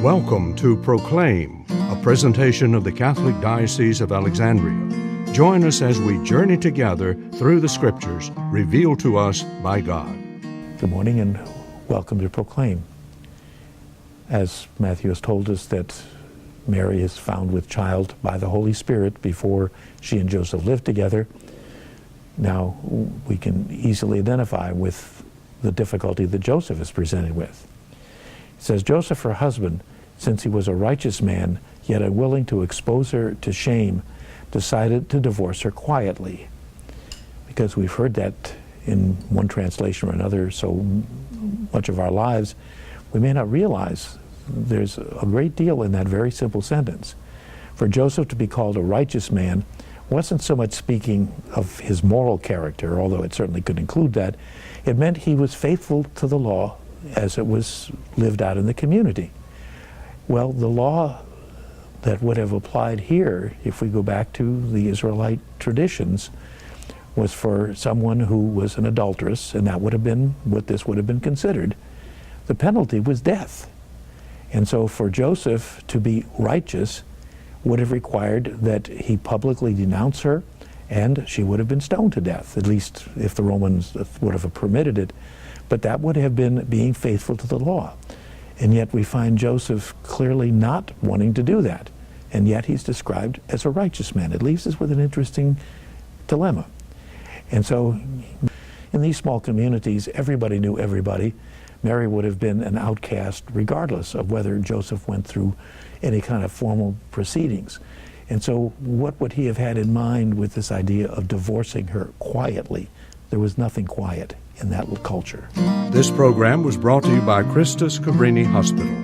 Welcome to Proclaim, a presentation of the Catholic Diocese of Alexandria. Join us as we journey together through the Scriptures revealed to us by God. Good morning and welcome to Proclaim. As Matthew has told us that Mary is found with child by the Holy Spirit before she and Joseph lived together, now we can easily identify with the difficulty that Joseph is presented with. It says, Joseph, her husband, since he was a righteous man, yet unwilling to expose her to shame, decided to divorce her quietly. Because we've heard that in one translation or another so much of our lives, we may not realize there's a great deal in that very simple sentence. For Joseph to be called a righteous man wasn't so much speaking of his moral character, although it certainly could include that. It meant he was faithful to the law as it was lived out in the community. Well, the law that would have applied here, if we go back to the Israelite traditions, was for someone who was an adulteress, and that would have been what this would have been considered. The penalty was death. And so for Joseph to be righteous would have required that he publicly denounce her, and she would have been stoned to death, at least if the Romans would have permitted it. But that would have been being faithful to the law. And yet we find Joseph clearly not wanting to do that. And yet he's described as a righteous man. It leaves us with an interesting dilemma. And so in these small communities, everybody knew everybody. Mary would have been an outcast regardless of whether Joseph went through any kind of formal proceedings. And so what would he have had in mind with this idea of divorcing her quietly? There was nothing quiet in that culture. This program was brought to you by Christus Cabrini Hospital.